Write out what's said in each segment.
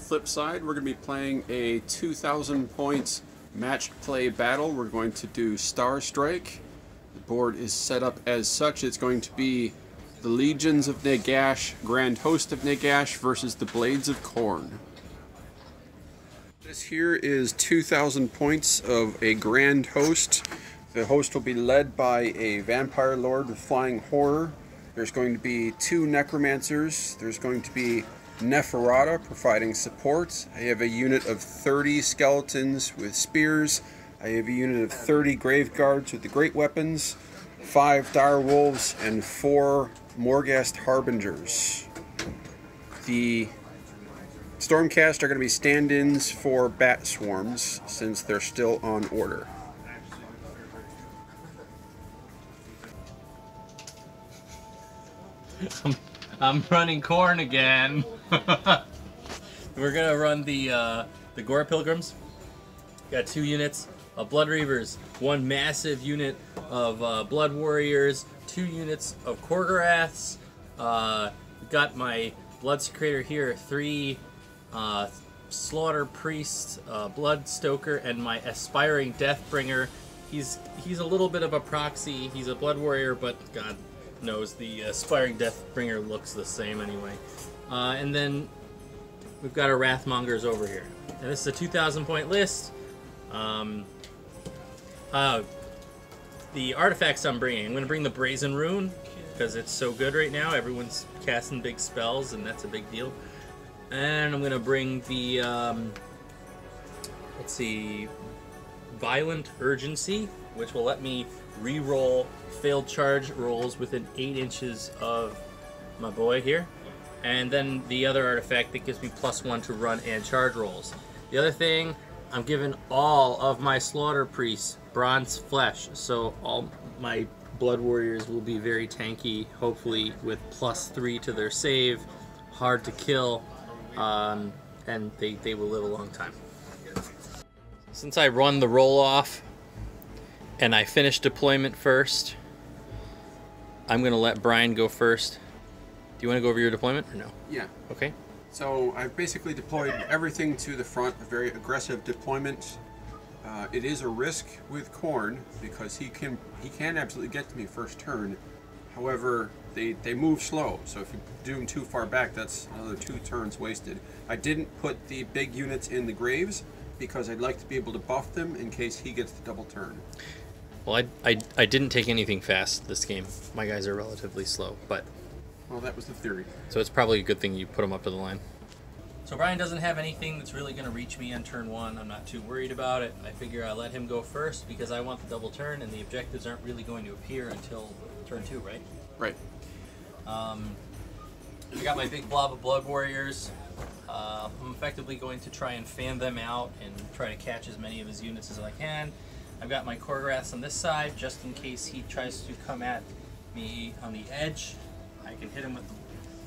flip side, we're going to be playing a 2,000 points match play battle. We're going to do Starstrike. The board is set up as such. It's going to be the Legions of Nagash, Grand Host of Nagash versus the Blades of Khorne. This here is 2,000 points of a Grand Host. The host will be led by a Vampire Lord with Flying Horror. There's going to be 2 Necromancers. There's going to be Neferata providing support. I have a unit of 30 Skeletons with Spears. I have a unit of 30 Grave Guards with the Great Weapons, 5 Dire Wolves, and 4 Morghast Harbingers. The Stormcast are going to be stand-ins for Bat Swarms since they're still on order. I'm running Khorne again. We're gonna run the Gore Pilgrims. Got 2 units of Blood Reavers, 1 massive unit of Blood Warriors, 2 units of Korgoraths. Got my Blood Secretor here, 3 Slaughter Priests, Blood Stoker, and my Aspiring Deathbringer. He's a little bit of a proxy. He's a Blood Warrior, but God knows the Aspiring Deathbringer looks the same anyway. And then we've got our Wrathmongers over here. And this is a 2,000 point list. The artifacts I'm bringing, I'm going to bring the Brazen Rune because it's so good right now. Everyone's casting big spells and that's a big deal. And I'm going to bring the, let's see, Violent Urgency, which will let me re-roll failed charge rolls within 8 inches of my boy here. And then the other artifact that gives me +1 to run and charge rolls. The other thing, I'm giving all of my Slaughter Priests Bronze Flesh, so all my Blood Warriors will be very tanky, hopefully with +3 to their save, hard to kill, and they will live a long time. Since I run the roll-off and I finished deployment first, I'm going to let Brian go first. Do you want to go over your deployment or no? Yeah. Okay. So I've basically deployed everything to the front, a very aggressive deployment. It is a risk with Khorne because he can absolutely get to me first turn. However, they move slow, so if you do them too far back, that's another 2 turns wasted. I didn't put the big units in the graves because I'd like to be able to buff them in case he gets the double turn. Well, I didn't take anything fast this game. My guys are relatively slow, but... Well, that was the theory. So it's probably a good thing you put them up to the line. So Brian doesn't have anything that's really going to reach me on turn 1. I'm not too worried about it. I figure I'll let him go first because I want the double turn and the objectives aren't really going to appear until turn 2, right? Right. I got my big blob of Blood Warriors. I'm effectively going to try and fan them out and try to catch as many of his units as I can. I've got my Korgoraths on this side just in case he tries to come at me on the edge. I can hit him with the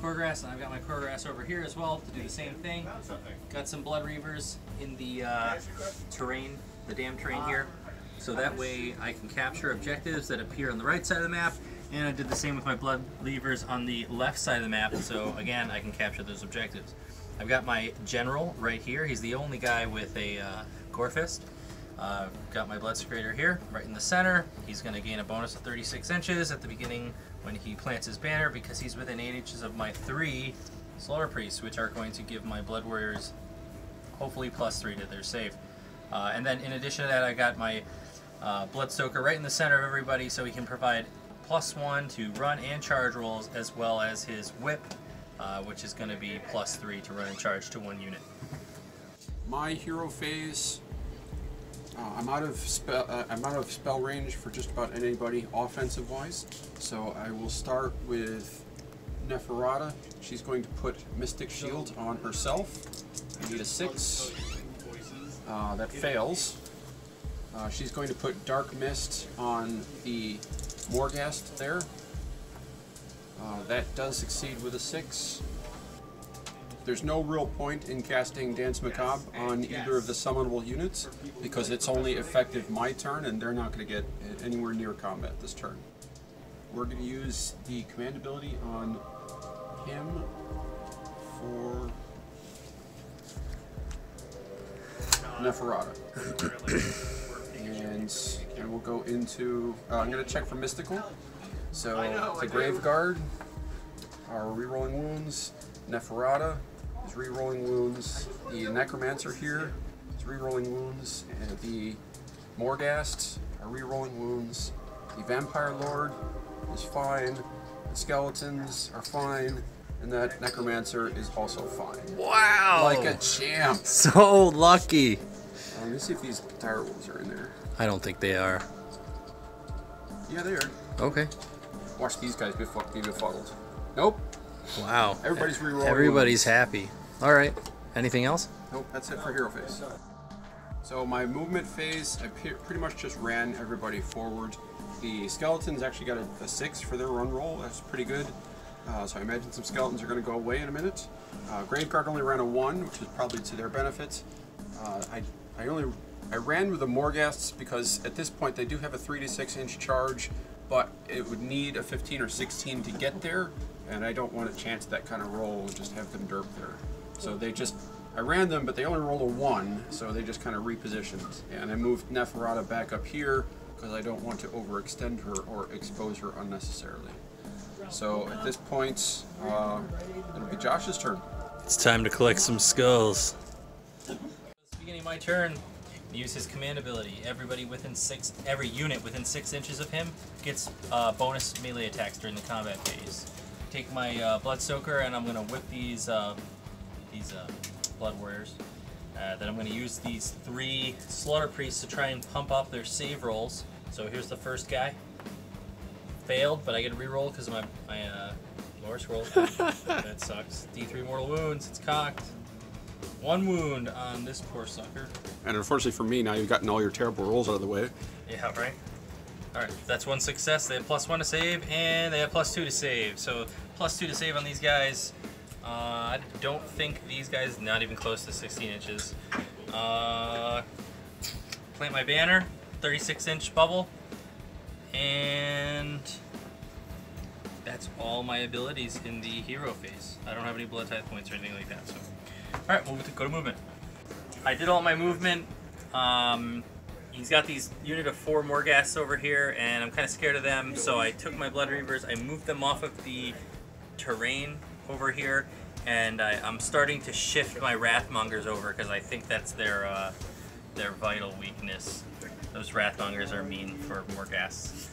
Korgoraths, and I've got my Korgoraths over here as well to do the same thing. Got some Blood Reavers in the terrain, the damn terrain here, so that way I can capture objectives that appear on the right side of the map, and I did the same with my Blood Reavers on the left side of the map, so again I can capture those objectives. I've got my General right here. He's the only guy with a Gore Fist. Got my Blood Secretor here, right in the center. He's going to gain a bonus of 36 inches at the beginning when he plants his banner because he's within 8 inches of my 3 Slaughter Priests, which are going to give my Blood Warriors hopefully +3 to their save. And then in addition to that, I got my Blood Stoker right in the center of everybody so he can provide +1 to run and charge rolls, as well as his Whip, which is going to be +3 to run and charge to 1 unit. My hero phase, I'm out of spell range for just about anybody offensive wise, so I will start with Neferata. She's going to put Mystic Shield on herself. I need a 6. That fails. She's going to put Dark Mist on the Morghast there. That does succeed with a 6. There's no real point in casting Dance Macabre on either of the summonable units because it's only effective my turn and they're not going to get anywhere near combat this turn. We're going to use the command ability on him for Neferata. And we'll go into, I'm going to check for Mystical. So the Graveguard are rerolling wounds. Neferata is rerolling wounds. The Necromancer here is rerolling wounds. And the Morghast are rerolling wounds. The Vampire Lord is fine. The Skeletons are fine. And that Necromancer is also fine. Wow! Like a champ. So lucky. Let me see if these Dire Wolves are in there. I don't think they are. Yeah, they are. Okay. Watch these guys be befuddled. Nope. Wow. Everybody's rerolling. Everybody's happy. All right. Anything else? Nope, that's it for Hero Phase. So my movement phase, I pretty much just ran everybody forward. The Skeletons actually got a 6 for their run roll. That's pretty good. So I imagine some Skeletons are going to go away in a minute. Graveguard only ran a 1, which is probably to their benefit. I ran with the Morghasts because at this point they do have a 3 to 6 inch charge, but it would need a 15 or 16 to get there, and I don't want to chance that kind of roll and just have them derp there. So I ran them, but they only rolled a 1, so they just kind of repositioned. And I moved Neferata back up here because I don't want to overextend her or expose her unnecessarily. So at this point, it'll be Josh's turn. It's time to collect some skulls. Beginning my turn, use his command ability. Every unit within 6 inches of him gets bonus melee attacks during the combat phase. Take my Bloodsoaker and I'm going to whip these Blood Warriors. Then I'm going to use these 3 Slaughter Priests to try and pump up their save rolls. So here's the first guy. Failed, but I get a reroll because of my lowest roll. That sucks. D3 mortal wounds. It's cocked. 1 wound on this poor sucker. And unfortunately for me, now you've gotten all your terrible rolls out of the way. Yeah, right. Alright, that's 1 success. They have +1 to save, and they have +2 to save. So +2 to save on these guys. I don't think these guys, not even close to 16 inches. Plant my banner, 36-inch bubble. And that's all my abilities in the hero phase. I don't have any blood type points or anything like that. So, all right, we'll go to movement. I did all my movement. He's got these unit of 4 Morghasts over here, and I'm kind of scared of them. So I took my Blood Reavers, I moved them off of the terrain over here, and I'm starting to shift my Wrathmongers over because I think that's their vital weakness. Those Wrathmongers are mean for Morghasts.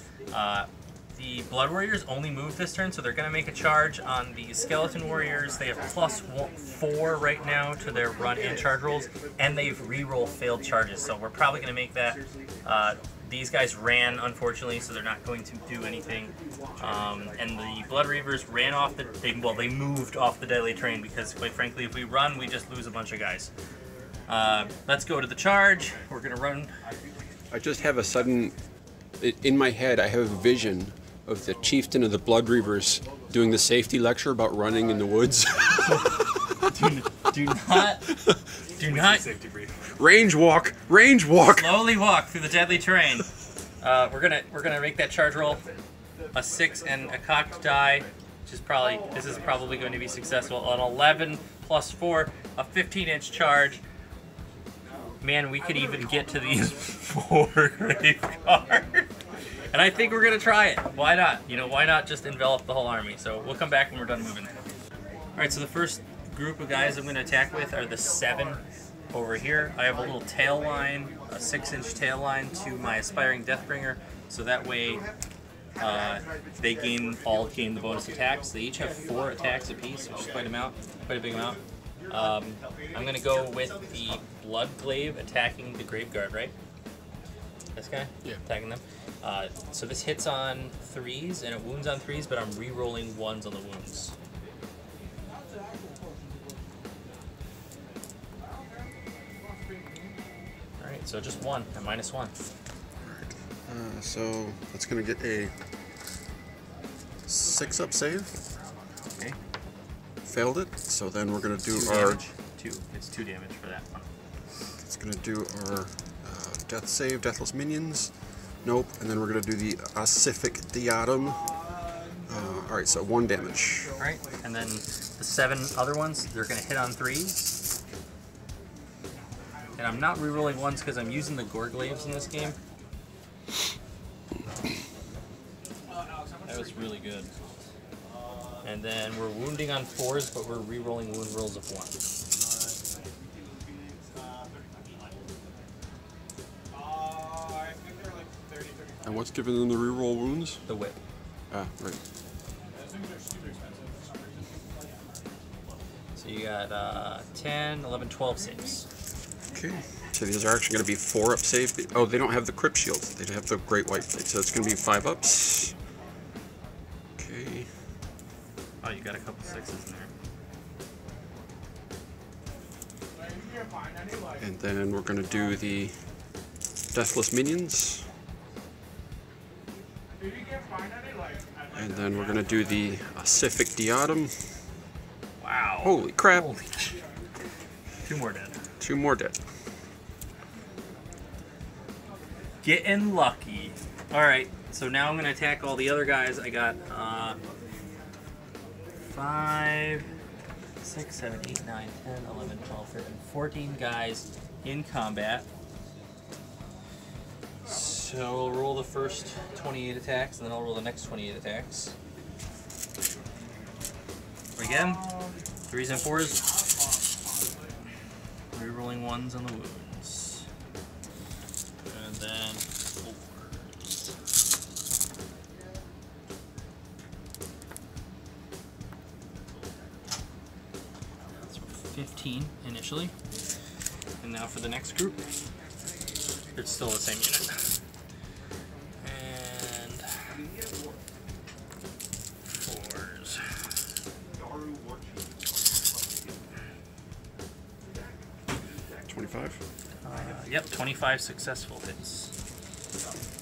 The Blood Warriors only move this turn, so they're going to make a charge on the Skeleton Warriors. They have +4 right now to their run and charge rolls, and they've reroll failed charges, so we're probably going to make that. These guys ran, unfortunately, so they're not going to do anything. And the Blood Reavers ran off they moved off the deadly terrain because, quite frankly, if we run, we just lose a bunch of guys. Let's go to the charge. We're going to run. I just have a sudden, in my head, I have a vision of the chieftain of the Blood Reavers doing the safety lecture about running in the woods. do not range walk, range walk. Slowly walk through the deadly terrain. We're gonna make that charge roll a 6 and a cocked die, which is probably going to be successful. An 11 +4, a 15-inch charge. Man, we could even get to these 4 Graveguards. And I think we're going to try it. Why not? You know, why not just envelop the whole army? So we'll come back when we're done moving. Alright, so the first group of guys I'm going to attack with are the 7 over here. I have a little tail line, a 6-inch tail line to my Aspiring Deathbringer. So that way they all gain the bonus attacks. They each have 4 attacks apiece, which is quite a big amount. I'm going to go with the Bloodglaive attacking the Graveguard, right? This guy? Yeah. Attacking them. So this hits on 3s, and it wounds on 3s, but I'm re-rolling 1s on the wounds. Alright, so just 1, at -1. Alright, so that's going to get a 6-up save. Okay. Failed it, so then we're going to do 2 our... damage. 2. It's 2 damage for that one. It's going to do our death save, Deathless Minions. Nope, and then we're going to do the Ossific Diadem. Alright, so 1 damage. Alright, and then the 7 other ones, they're going to hit on 3s. And I'm not rerolling ones because I'm using the Gorglaves in this game. That was really good. And then we're wounding on 4s, but we're rerolling wound rolls of 1. And what's giving them the reroll wounds? The whip. Ah, right. So you got 10, 11, 12 saves. Okay. So these are actually going to be 4-up save. Oh, they don't have the crypt shields. They have the Great White Blade. So it's going to be 5-ups. Okay. Oh, you got a couple 6s in there. And then we're going to do the Deathless Minions. And then we're going to do the Acific Diadem. Wow. Holy crap. Holy 2 more dead. 2 more dead. Getting lucky. Alright, so now I'm going to attack all the other guys. I got 5, 6, 7, 8, 9, 10, 11, 12, 13, 14 guys in combat. So I'll roll the first 28 attacks, and then I'll roll the next 28 attacks. Again, 3s and 4s. Rerolling 1s on the wounds. And then 4s. So 15 initially. And now for the next group. It's still the same unit. And 4s. Yep, 25 successful hits.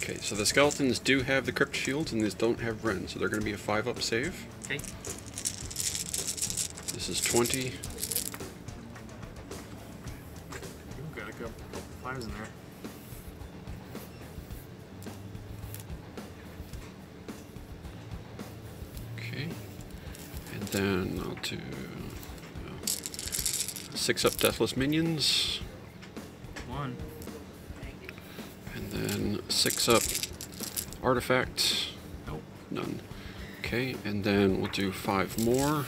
Okay, so the skeletons do have the crypt shields and these don't have Ren, so they're going to be a 5-up save. Okay. This is 20. You've got a couple 5s in there. Okay. And then I'll do 6-up Deathless Minions. 1. And then 6-up Artifact. Nope. None. Okay, and then we'll do 5 more.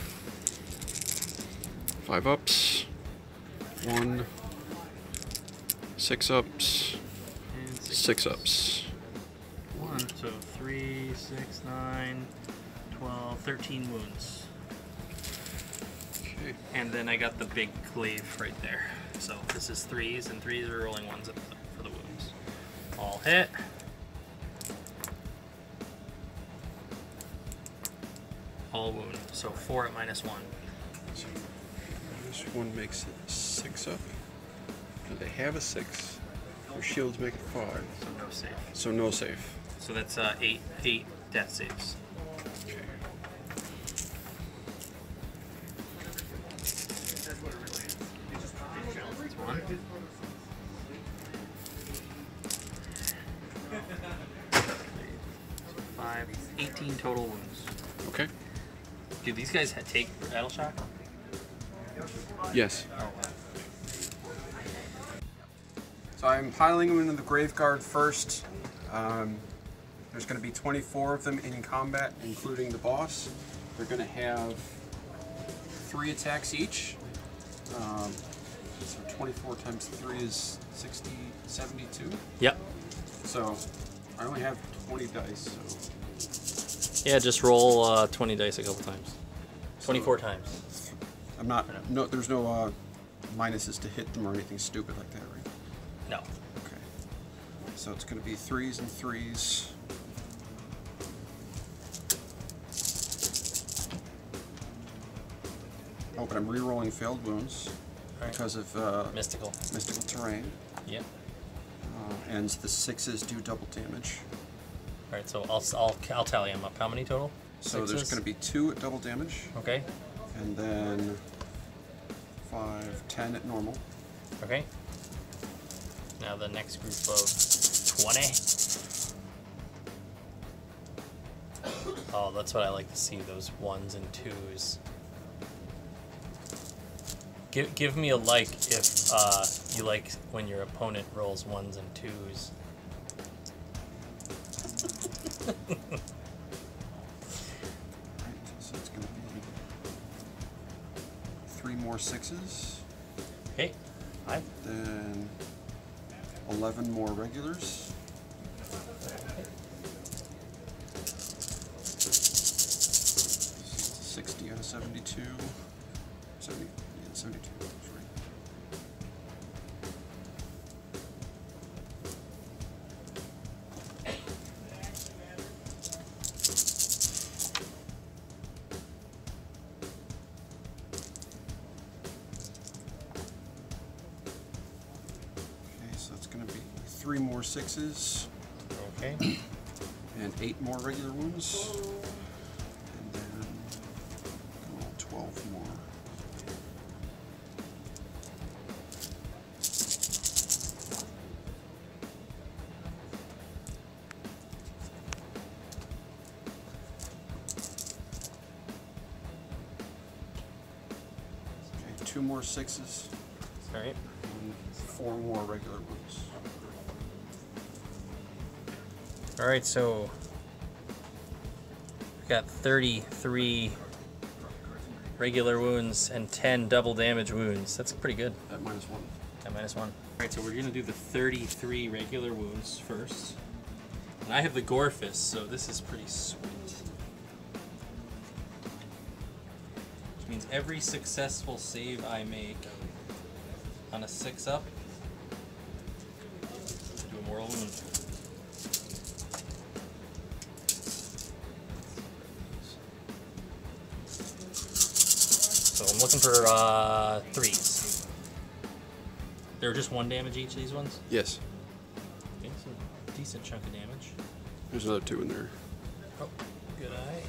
5-ups. 1. 6-ups. And 6-ups. 1. So 3, 6, 9, 12, 13 wounds. Okay. And then I got the big glaive right there. So this is 3s, and 3s are rolling 1s for the wounds. All hit. All wound. So 4 at -1. So this one makes it 6-up. Do they have a 6? Their shields make it 5. So no save. So no save. So that's 8 death saves. Okay. That's 1. 5, 18 total wounds. Okay. Do these guys take battle shock? Yes. Oh wow. So I'm piling them into the Graveguard first. There's going to be 24 of them in combat, including the boss. They're going to have 3 attacks each. So 24 times 3 is 60, 72. Yep. So I only have 20 dice. So Yeah, just roll 20 dice a couple times. 24 times. I'm not. No, there's no minuses to hit them or anything stupid like that, right? No. Okay. So it's going to be 3s and 3s. Oh, but I'm re-rolling failed wounds because of Mystical. mystical terrain. Yep. And the 6s do double damage. All right, so I'll tally them up. How many total? So there's 6s? going to be 2 at double damage, Okay. and then 5, 10 at normal. Okay. Now the next group of 20. Oh, that's what I like to see, those 1s and 2s. Give me a like if you like when your opponent rolls 1s and 2s. So it's going to be 3 more 6s. Okay. 5. Then 11 more regulars. 60 out of 72. 70, yeah, 72. That's right. Okay, so that's going to be 3 more 6s. Okay. And 8 more regular wounds. And then 12 more. Okay, 2 more 6s. All right. And 4 more regular wounds. All right, so we got 33 regular wounds and 10 double damage wounds. That's pretty good. At -1. At -1. All right, so we're gonna do the 33 regular wounds first. And I have the Gore Fist, so this is pretty sweet. Which means every successful save I make on a 6-up, I do a mortal wound. So I'm looking for 3s. They're just 1 damage each, these ones? Yes. Okay, so decent chunk of damage. There's another 2 in there. Oh, good eye.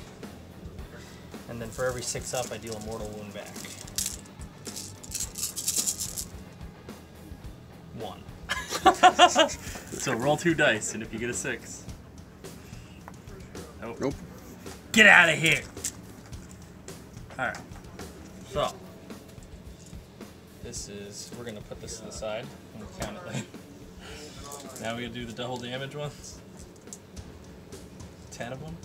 And then for every 6-up, I deal a mortal wound back. 1. So roll 2 dice, and if you get a 6. Nope. Nope. Get out of here! Alright. So. This is, we're gonna put this to the side, and we'll count it later. Now we're gonna do the double damage ones. 10 of them.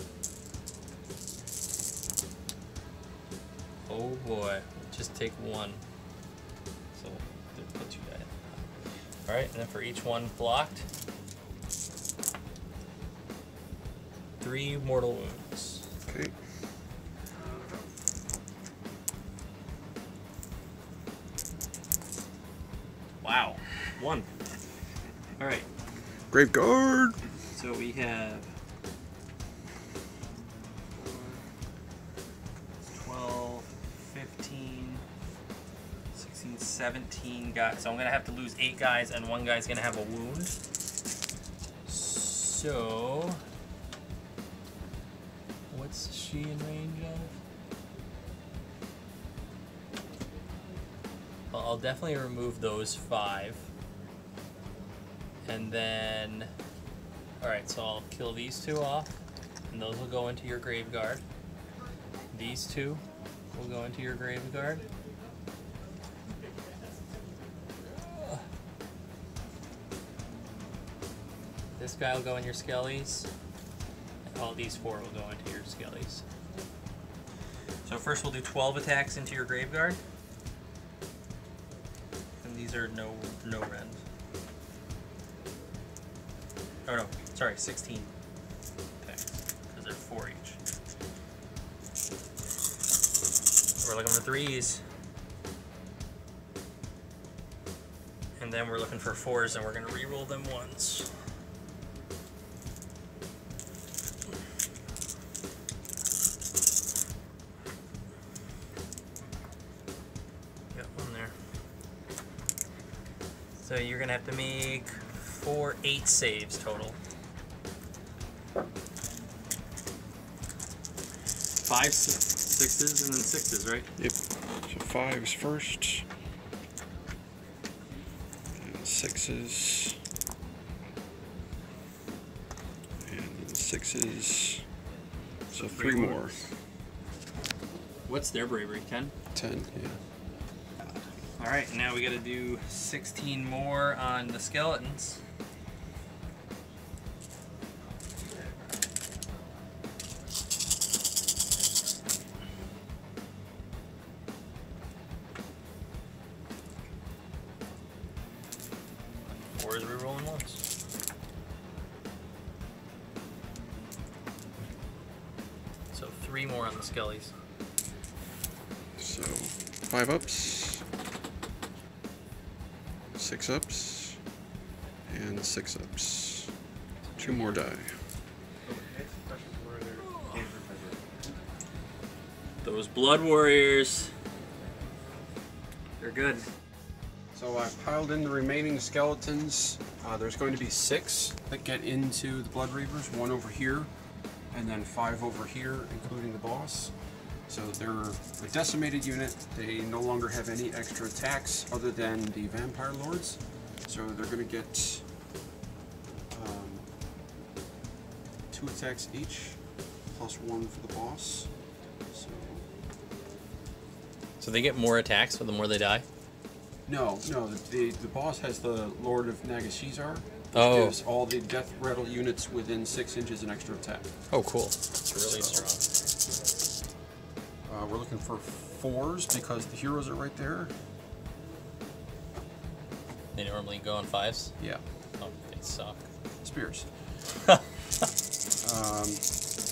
Oh boy, just take 1. So, put 2 dice. Alright, and then for each one blocked, 3 mortal wounds. Okay. Wow. 1. Alright. Graveguard! So we have 12, 15, 16, 17 guys. So I'm going to have to lose 8 guys, and 1 guy's going to have a wound. So, what's she in range of? Well, I'll definitely remove those 5. And then, alright, so I'll kill these 2 off, and those will go into your Graveguard. These 2 will go into your Graveguard. This guy will go in your Skellies, and all these 4 will go into your Skellies. So first we'll do 12 attacks into your Graveguard. And these are no rend. Oh no, sorry, 16 attacks, because they're 4 each. We're looking for 3s. And then we're looking for 4s, and we're going to re-roll them once. Got 1 there. So you're going to have to make 8 saves total. 5 6s and then 6s, right? Yep. So 5s first. And 6s. And 6s. So 3 more. What's their bravery? 10? 10, yeah. Alright, now we gotta do 16 more on the skeletons. Four is rerolling once. So 3 more on the skellies. So 5 ups, 6 ups, and 6 ups. 2 more die. Those blood warriors, they're good. So I've piled in the remaining skeletons. There's going to be 6 that get into the Blood Reavers, 1 over here, and then 5 over here, including the boss. So they're a decimated unit. They no longer have any extra attacks other than the Vampire Lords. So they're going to get 2 attacks each, plus 1 for the boss. So they get more attacks for the more they die? No, the boss has the Lord of Nagash, which gives all the Death Rattle units within 6 inches an extra attack. Oh, cool. It's really strong. We're looking for 4s because the heroes are right there. They normally go on 5s? Yeah. Oh, they suck. Spears. Are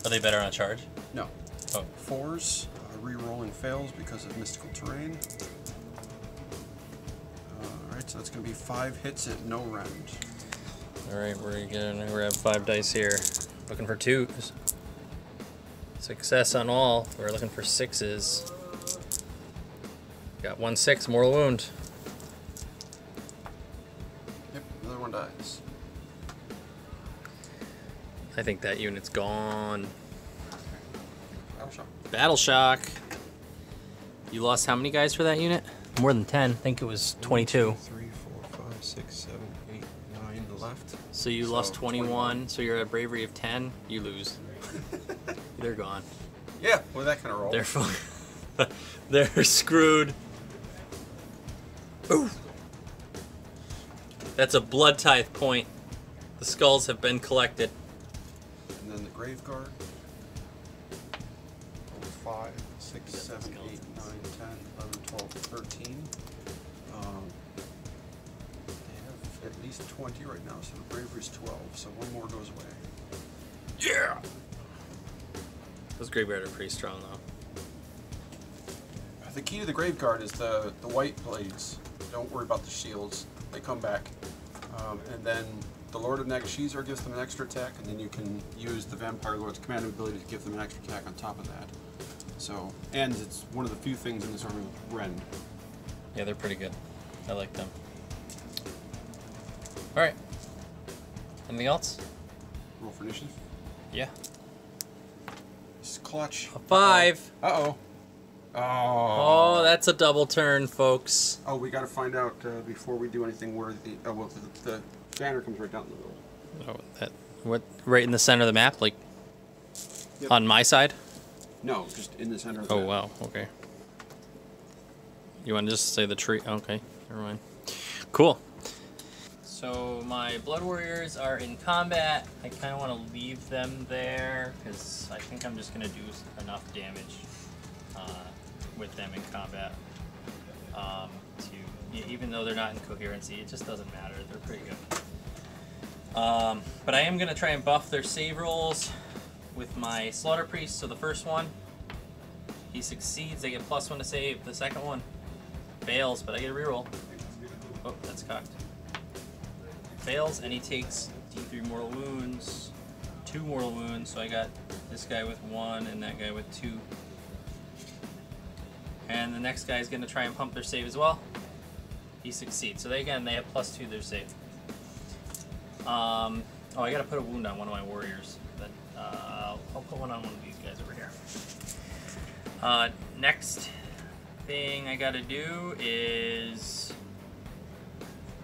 they better on a charge? No. Oh. 4s, re-rolling fails because of mystical terrain. Alright, so that's going to be 5 hits at no round. Alright, we're gonna grab 5 dice here. Looking for 2s. Success on all. We're looking for 6s. Got 1 6, mortal wound. Yep, another one dies. I think that unit's gone. Battle shock. Battle shock. You lost how many guys for that unit? More than 10. I think it was 22. 1, 2, 3, 4, 5, 6, 7, 8, 9 left. So you lost 21, so you're at a bravery of 10, you lose. They're gone. Yeah, with that kind of roll. They're they're screwed. Ooh. That's a blood tithe point. The skulls have been collected. And then the Grave Guard. 5, 6, 7, 8, 9, 10, 11, 12, 13. They have at least 20 right now, so the bravery's 12, so 1 more goes away. Yeah! Those Graveguard are pretty strong, though. The key to the Grave Guard is the white blades. Don't worry about the shields. They come back. And then the Lord of Nagashizar gives them an extra attack, and then you can use the Vampire Lord's command ability to give them an extra attack on top of that. So, and it's one of the few things in this army with Rend. Yeah, they're pretty good. I like them. Alright. Anything else? Roll for initiative. Yeah. This is clutch. A 5. Uh-oh. Oh, that's a double turn, folks. Oh, we got to find out before we do anything where the banner comes right down the middle. Oh, what? Right in the center of the map, like on my side? No, just in the center of the Oh map. wow. Okay. You want to just say the tree? Okay, never mind. Cool. So my blood warriors are in combat. I kind of want to leave them there because I think I'm just gonna do enough damage with them in combat. Even though they're not in coherency, it just doesn't matter. They're pretty good. But I am gonna try and buff their save rolls with my Slaughter Priest. So the first one, he succeeds. They get +1 to save. The second one fails, but I get a reroll. Oh, that's cocked. Fails, and he takes D3 mortal wounds, 2 mortal wounds. So I got this guy with 1 and that guy with 2. And the next guy is going to try and pump their save as well. He succeeds. So they have +2 to their save. Oh, I got to put a wound on one of my warriors. But I'll put one on one of these guys over here. Next thing I got to do is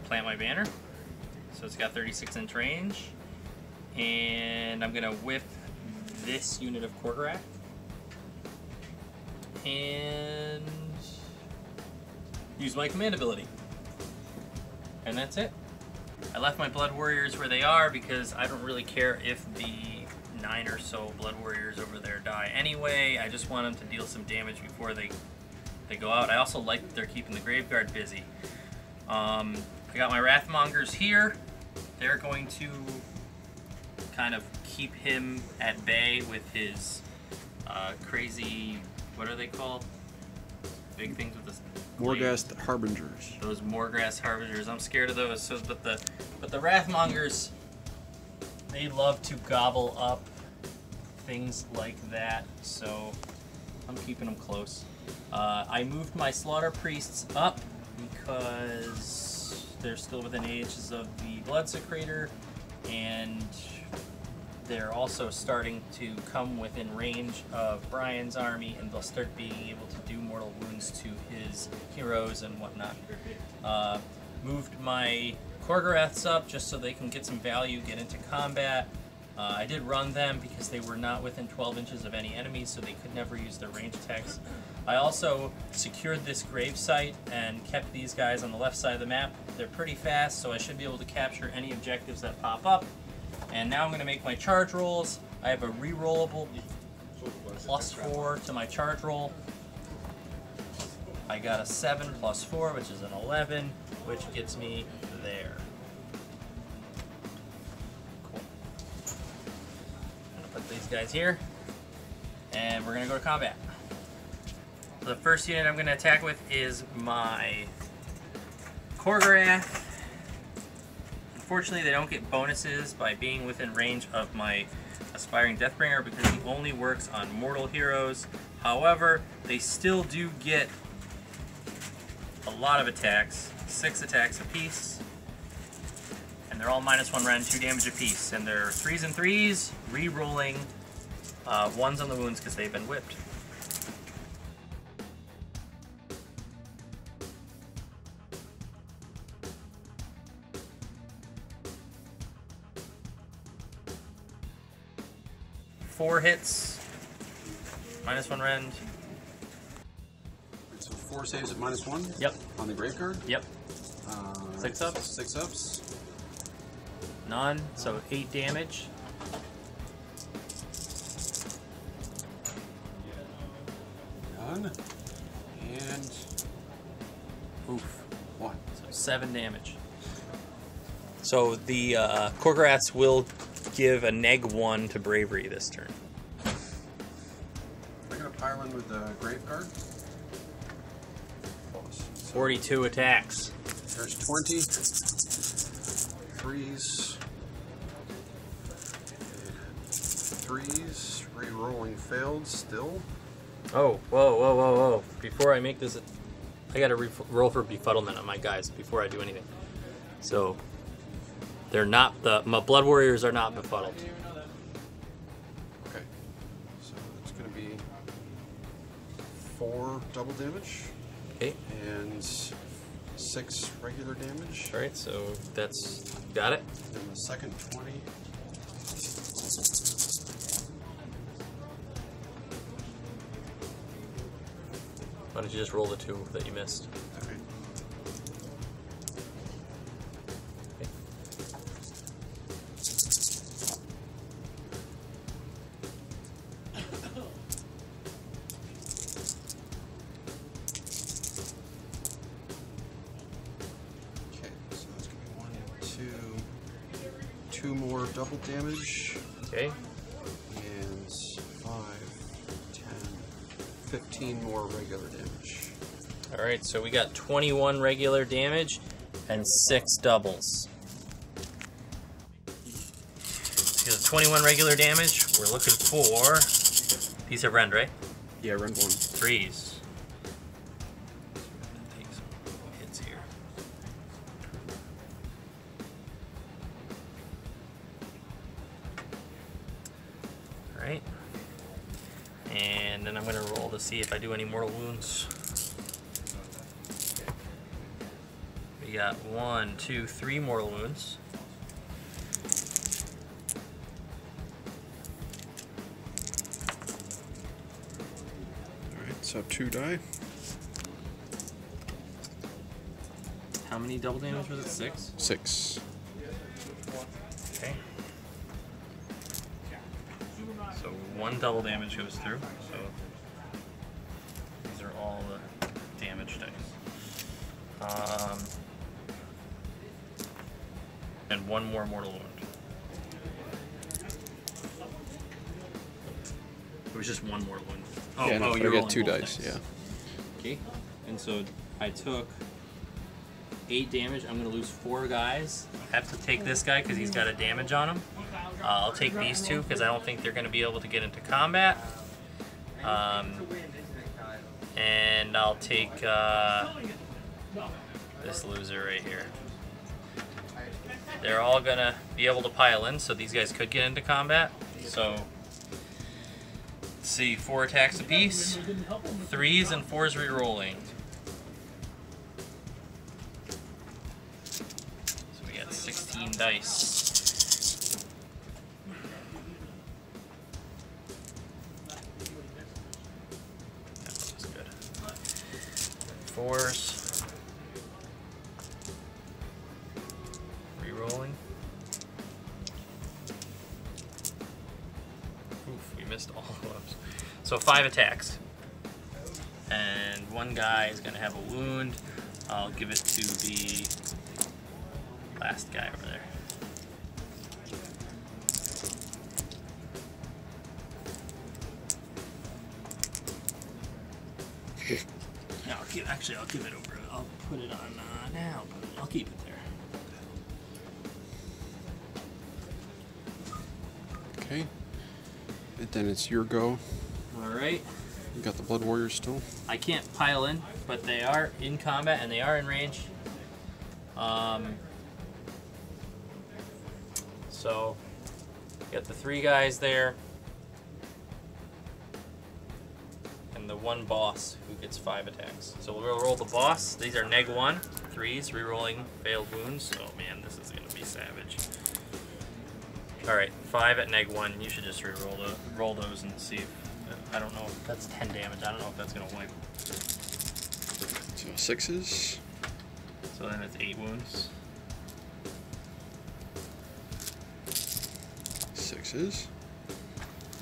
plant my banner. So it's got 36 inch range. And I'm going to whip this unit of Korgorak. And use my command ability. And that's it. I left my Blood Warriors where they are because I don't really care if the 9 or so Blood Warriors over there die anyway. I just want them to deal some damage before they go out. I also like that they're keeping the Graveguard busy. I got my Wrathmongers here. They're going to kind of keep him at bay with his crazy, what are they called? Big things with the Morghast Harbingers. Those Morghast Harbingers. I'm scared of those. So, but the Wrathmongers, they love to gobble up things like that. So I'm keeping them close. I moved my Slaughter Priests up because they're still within ages of the Blood Secrator, and they're also starting to come within range of Brian's army, and they'll start being able to do mortal wounds to his heroes and whatnot. Moved my Korgoraths up just so they can get some value, get into combat. I did run them because they were not within 12 inches of any enemies, so they could never use their range attacks. I also secured this gravesite and kept these guys on the left side of the map. They're pretty fast, so I should be able to capture any objectives that pop up. And now I'm going to make my charge rolls. I have a re-rollable +4 to my charge roll. I got a 7 + 4, which is an 11, which gets me there. Cool. I'm going to put these guys here, and we're going to go to combat. The first unit I'm going to attack with is my Korgorath. Unfortunately, they don't get bonuses by being within range of my Aspiring Deathbringer because he only works on mortal heroes. However, they still do get a lot of attacks, 6 attacks apiece, and they're all -1 rend, 2 damage apiece, and they're 3s and 3s, re-rolling 1s on the wounds because they've been whipped. Four hits, -1 rend. So 4 saves at -1? Yep. On the Graveguard? Yep. 6 ups? 6 ups. None, so 8 damage. None. And... Oof. 1. So 7 damage. So the Korgoraths will give a -1 to bravery this turn. I'm going to pile in with the Graveguard. 42 attacks. There's 20. 3s. 3s. Re-rolling failed still. Oh, whoa. Before I make this, I gotta roll for befuddlement on my guys before I do anything. So, they're not, my Blood Warriors are not befuddled. Okay. So it's going to be 4 double damage. Okay. And 6 regular damage. Alright, so that's, got it. Then the second 20. Why don't you just roll the 2 that you missed? Okay. Two more double damage. Okay. And 5, 10, 15 more regular damage. Alright, so we got 21 regular damage and 6 doubles. So the 21 regular damage, we're looking for... These are rend, right? Yeah, rend 1. 3s. Take some hits here. Alright. And then I'm going to roll to see if I do any mortal wounds. We got 1, 2, 3 mortal wounds. Alright, so 2 die. How many double damage was it? 6? 6. Okay. So 1 double damage goes through. So these are all the damage dice. And 1 more mortal wound. It was just 1 mortal wound. Oh, Yeah, no, you're I rolling get 2 both dice, yeah. Okay. And so I took 8 damage. I'm going to lose 4 guys. I have to take this guy because he's got a damage on him. I'll take these 2 because I don't think they're going to be able to get into combat. And I'll take this loser right here. They're all going to be able to pile in, so these guys could get into combat. So, let's see, 4 attacks apiece. 3s and 4s re-rolling. So we got 16 dice. That looks good. 4s. Re-rolling. Oof, we missed all of those. So 5 attacks. And 1 guy is going to have a wound. I'll give it to the last guy over there. No, I'll give it over. I'll put it on now. I'll keep it there. Okay. And then it's your go. All right. You got the Blood Warriors still. I can't pile in, but they are in combat and they are in range. So, got the 3 guys there, and the 1 boss who gets 5 attacks. So we'll roll the boss. These are neg 1, 3s, re-rolling failed wounds. Oh man, this is gonna be savage. All right, 5 at neg 1. You should just roll those and see if. I don't know if that's 10 damage. I don't know if that's going to wipe. So 6s. So then it's 8 wounds. 6s.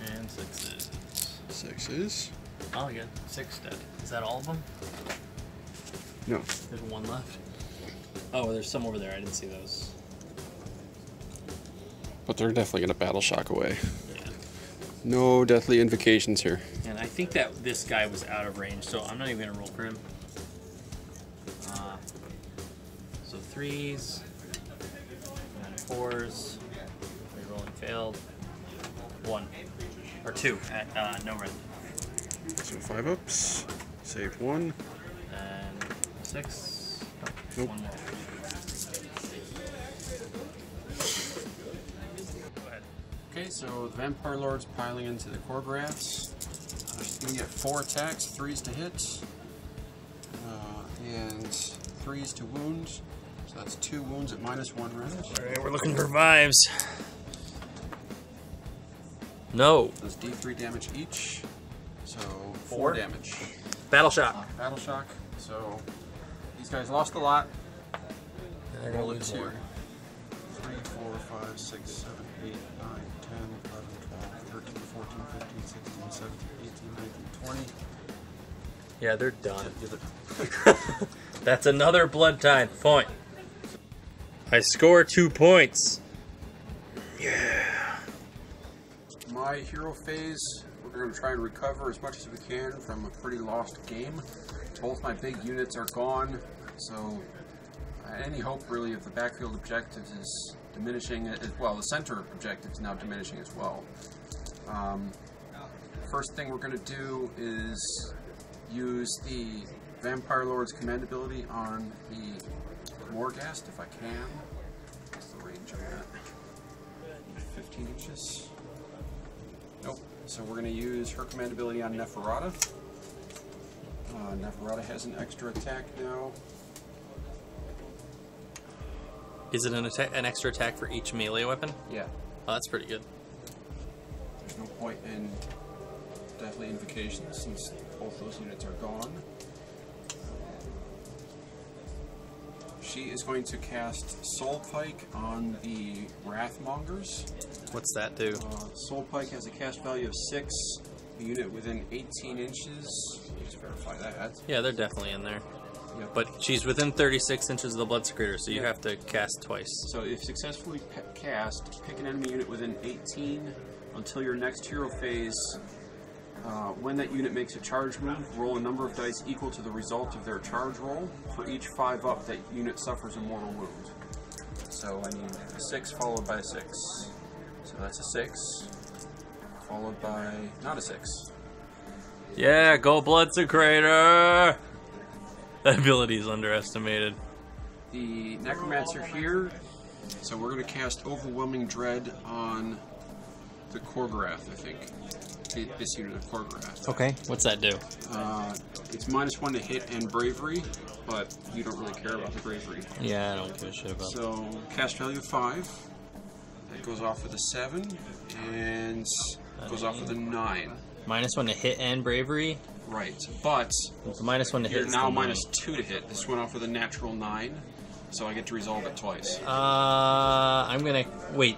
And 6s. 6s. Oh, yeah. 6 dead. Is that all of them? No. There's 1 left. Oh, there's some over there. I didn't see those. But they're definitely going to battle shock away. Yeah. No deathly invocations here. And I think that this guy was out of range, so I'm not even going to roll for him. So 3s, and 4s, re-rolling failed, 1, or 2 at no rend. So 5 ups, save 1. And 6, Nope. 1 more. Go ahead. Okay, so the Vampire Lord's piling into the Choreographs. She's going to get 4 attacks, 3s to hit, and 3s to wound. So that's 2 wounds at -1 rend. Alright, we're looking for vibes. No. Those D3 damage each. So 4 4 damage. Battle shock. Battle shock. So these guys lost a lot. They're gonna lose 2, more. 3, 4, 5, 6, 7, 8, 9, 10, 11, 12, 13, 14, 15, 16, 17, 18, 19, 20. Yeah, they're done. That's another blood tithe point. I score 2 points. Yeah. My hero phase, we're going to try and recover as much as we can from a pretty lost game. Both my big units are gone, so any hope really of the backfield objectives is diminishing as well. The center objective is now diminishing as well. First thing we're going to do is use the Vampire Lord's command ability on the Morghast if I can. What's the range on that? 15 inches. Nope. So we're going to use her command ability on Neferata. Neferata has an extra attack now. Is it an extra attack for each melee weapon? Yeah. Oh, that's pretty good. There's no point in deathly invocations since both those units are gone. she is going to cast Soul Pike on the Wrathmongers. What's that do? Soul Pike has a cast value of 6. A unit within 18 inches. Let's verify that. Yeah, they're definitely in there. Yep. But she's within 36 inches of the Blood Secretor, so you have to cast twice. So if successfully cast, pick an enemy unit within 18 until your next hero phase. When that unit makes a charge move, roll a number of dice equal to the result of their charge roll. For each 5 up, that unit suffers a mortal wound. So I need a 6 followed by a 6. So that's a 6, followed by not a 6. Yeah, go Blood Secretor! That ability is underestimated. The Necromancer here, so we're going to cast Overwhelming Dread on the Korgorath, I think. This unit of Korgorath. Okay, what's that do? It's -1 to hit and bravery, but you don't really care about the bravery. Yeah, I don't give a shit about that. So, cast value of 5. That goes off with a 7, and goes off with a 9. -1 to hit and bravery? Right, but It's -1 to hit. you're now -2 to hit. This went off with a natural 9, so I get to resolve it twice. I'm gonna... Wait.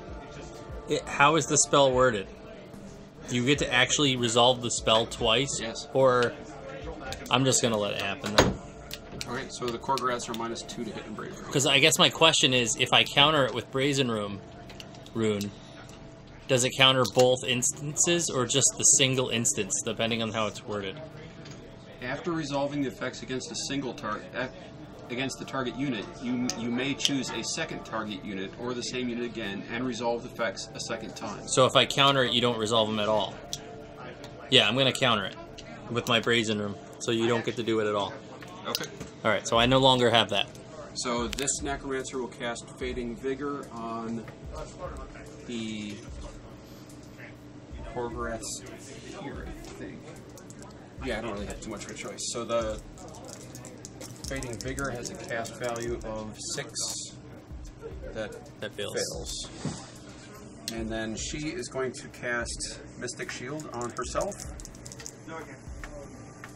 How is the spell worded? You get to actually resolve the spell twice? Yes. Or... I'm just gonna let it happen then. Okay, so the Korgoraths are -2 to hit and bravery. Because I guess my question is, if I counter it with Brazen Rune, does it counter both instances or just the single instance, depending on how it's worded? After resolving the effects against a single against the target unit, you may choose a second target unit or the same unit again and resolve the effects a second time. So if I counter it, you don't resolve them at all? Yeah, I'm going to counter it with my Brazen Room, so you don't get to do it at all. Okay. Alright, so I no longer have that. So this Necromancer will cast Fading Vigor on the Korgoraths here, I think. Yeah, I don't really have too much of a choice. So the Fading Vigor has a cast value of 6. That fails. And then she is going to cast Mystic Shield on herself,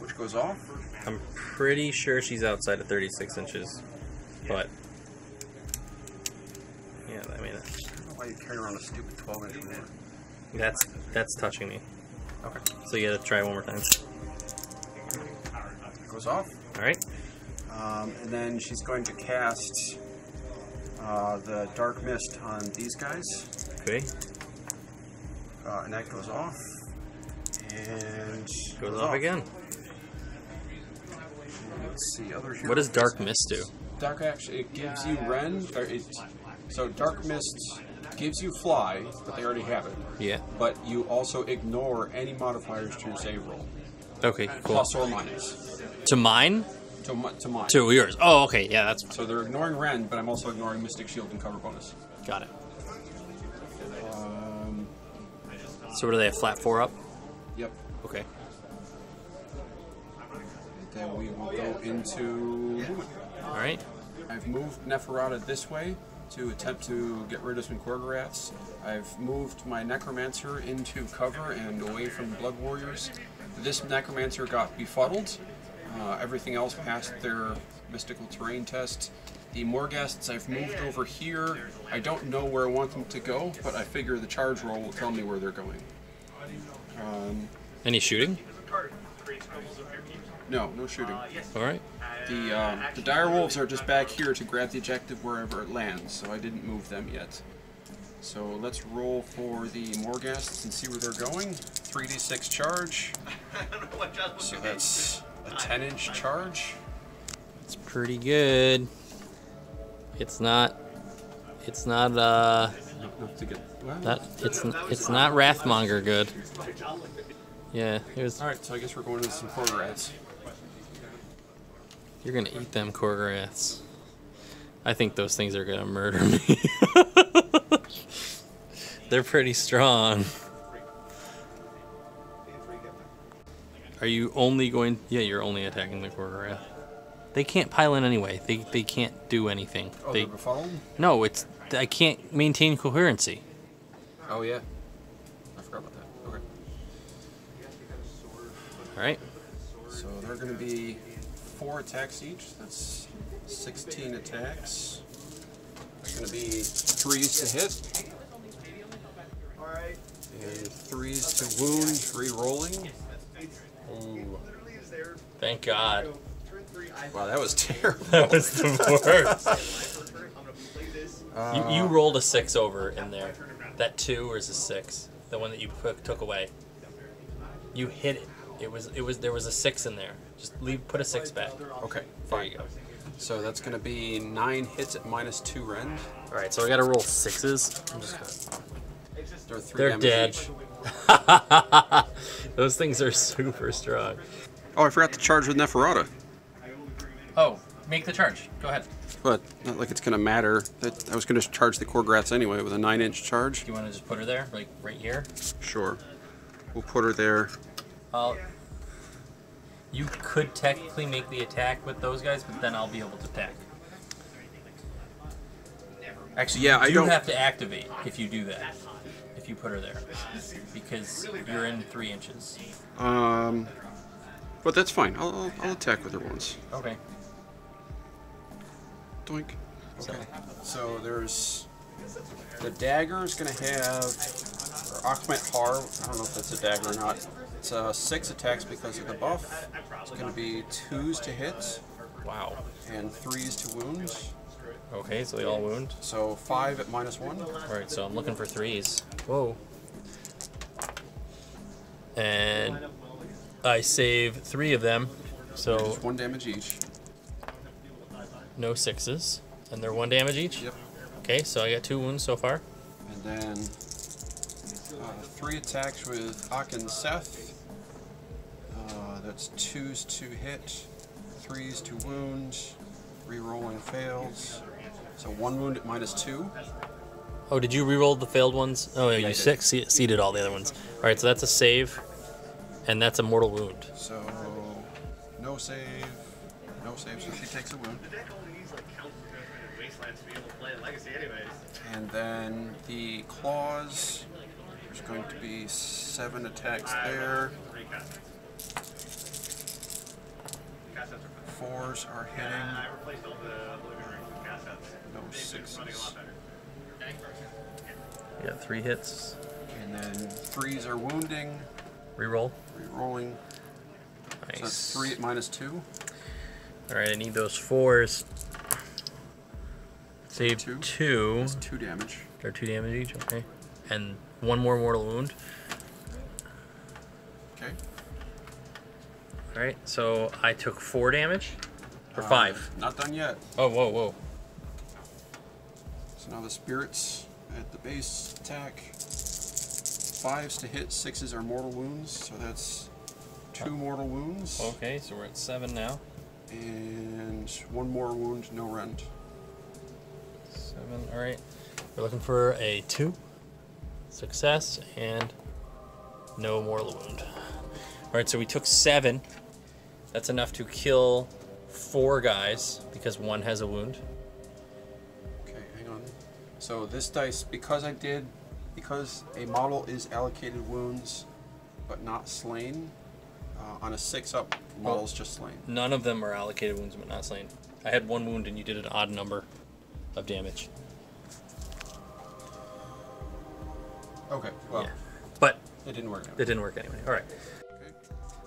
which goes off. I'm pretty sure she's outside of 36 inches, but... Yeah, I mean... I don't know why you carry around a stupid 12-inch ruler. That's touching me. Okay. So you gotta try one more time. Goes off. Alright. And then she's going to cast the Dark Mist on these guys. Okay. And that goes off. And Goes off again. Let's see, other heroes. What does Dark Mist do? Dark actually, it gives you Ren. So Dark Mist gives you Fly, but they already have it. Yeah. But you also ignore any modifiers to your save roll. Okay, cool. Plus or minus. To mine? To mine. To yours. Oh, okay, yeah, that's... So they're ignoring Ren, but I'm also ignoring Mystic Shield and cover bonus. Got it. So what do they have, flat 4 up? Yep. Okay. Then we will go into... Alright. I've moved Neferata this way to attempt to get rid of some Korgoraths. I've moved my Necromancer into cover and away from the Blood Warriors. This Necromancer got befuddled. Everything else passed their mystical terrain test. The Morghasts I've moved over here. I don't know where I want them to go, but I figure the charge roll will tell me where they're going. Any shooting? No shooting. Alright. The Direwolves are just back here to grab the objective wherever it lands, so I didn't move them yet. So let's roll for the Morghasts and see where they're going. 3d6 charge. So that's a 10-inch charge. It's pretty good. It's not Enough to get, well, it's not Wrathmonger good. Yeah, here's... Alright, so I guess we're going to some Korgoraths. You're gonna eat them Korgoraths. I think those things are gonna murder me. They're pretty strong. Are you only going... Yeah, you're only attacking the Korgorath. They can't pile in anyway. They can't do anything. Oh, they're befuddled? No, it's... I can't maintain coherency. Oh, yeah. I forgot about that. Okay. Alright. So they're going to be 4 attacks each. That's 16 attacks. It's going to be 3s to hit. And 3s to wound, re-rolling. Ooh. Thank God. Wow, that was terrible. That was the worst. You rolled a 6 over in there. That 2 or is a 6? The one that you took away. You hit it. There was a 6 in there. Just put a 6 back. Okay, There fine. you go. So that's going to be 9 hits at -2 rend. All right, so I got to roll 6s. I'm just gonna... They're 3 They're damage dead. each. Those things are super strong. Oh, I forgot to charge with Neferata. Oh, make the charge. Go ahead. But not like it's going to matter. I was going to charge the Korgraths anyway with a 9-inch charge. Do you want to just put her there, like right here? Sure. We'll put her there. You could technically make the attack with those guys, but then I'll be able to attack. Actually, Yeah, you I don't have to activate if you do that. If you put her there, because you're in 3 inches. But that's fine. I'll attack with her once. Okay. Doink. Okay. So there's the dagger is going to have Akhmet Har. I don't know if that's a dagger or not. It's 6 attacks because of the buff. It's going to be 2s to hit. Wow. And 3s to wound. Okay, so they all wound. So 5 at -1. All right, so I'm looking for 3s. Whoa. And I save 3 of them, so Just 1 damage each. no 6s, and they're 1 damage each. Yep. Okay, so I got 2 wounds so far. And then 3 attacks with Akin Seth. That's 2s to hit, 3s to wound, re-rolling fails. So 1 wound at -2. Oh, did you re-roll the failed ones? Oh, yeah, Yeah, I you did. seeded all the other ones. All right, so that's a save, and that's a mortal wound. So no save, so she takes a wound. And then the claws, there's going to be 7 attacks there. 4s are hitting. No 6s. Yeah, 3 hits. And then 3s are wounding. Re-roll. Re-rolling. Nice. So that's 3 at -2. All right, I need those 4s. Save 2. That's 2 damage. They're 2 damage each, okay. And 1 more mortal wound. Okay. All right, so I took 4 damage? Or 5? Not done yet. Oh, whoa, whoa. So now the spirits at the base attack. 5s to hit, 6s are mortal wounds, so that's 2 mortal wounds. Okay, so we're at 7 now. And 1 more wound, no rend. 7, all right. We're looking for a 2. Success, and no mortal wound. All right, so we took 7. That's enough to kill 4 guys, because 1 has a wound. Okay, hang on. So this dice, because a model is allocated wounds, but not slain, on a 6-up, model's just slain. None of them are allocated wounds, but not slain. I had 1 wound, and you did an odd number of damage. Okay, well, Yeah. But it didn't work out. it didn't work anyway. All right. Okay.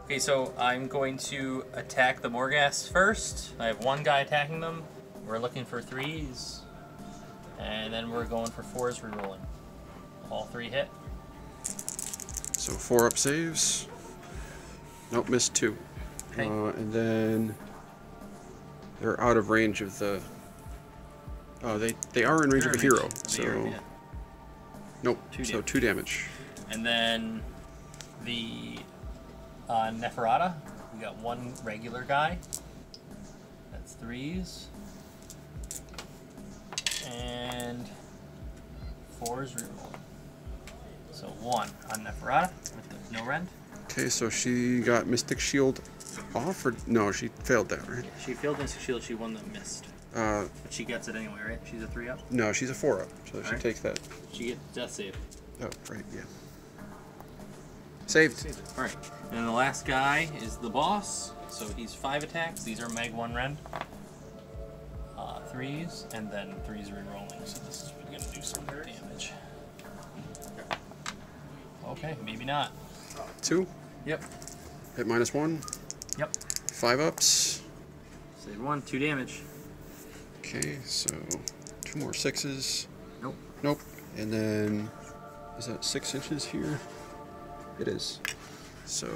Okay, so I'm going to attack the Morghast first. I have 1 guy attacking them. We're looking for 3s. And then we're going for 4s rerolling. All 3 hit. So 4-up saves. Nope, missed 2. Okay. And then they're out of range of the. Oh, they are in range They're of a in range hero. of the So hero, yeah. nope. 2 So damage. 2 damage. And then the Neferata, we got 1 regular guy. That's 3s. And 4s rerolling. So 1 on Neferata with the no rend. Okay, so she got Mystic Shield off, or no? She failed that, right? She failed Mystic Shield, she won the missed. But she gets it anyway, right? She's a 3-up? No, she's a 4-up, so she Alright. takes that. She gets death save. Oh, right, yeah. Saved. Alright. And then the last guy is the boss. So he's 5 attacks. These are Meg 1 rend. 3s, and then 3s re-rolling. So this is going to do some damage. Okay, maybe not. 2. Yep. Hit -1. Yep. 5 ups. Save 1, 2 damage. Okay, so 2 more 6s. Nope. Nope. And then, is that 6 inches here? It is. So.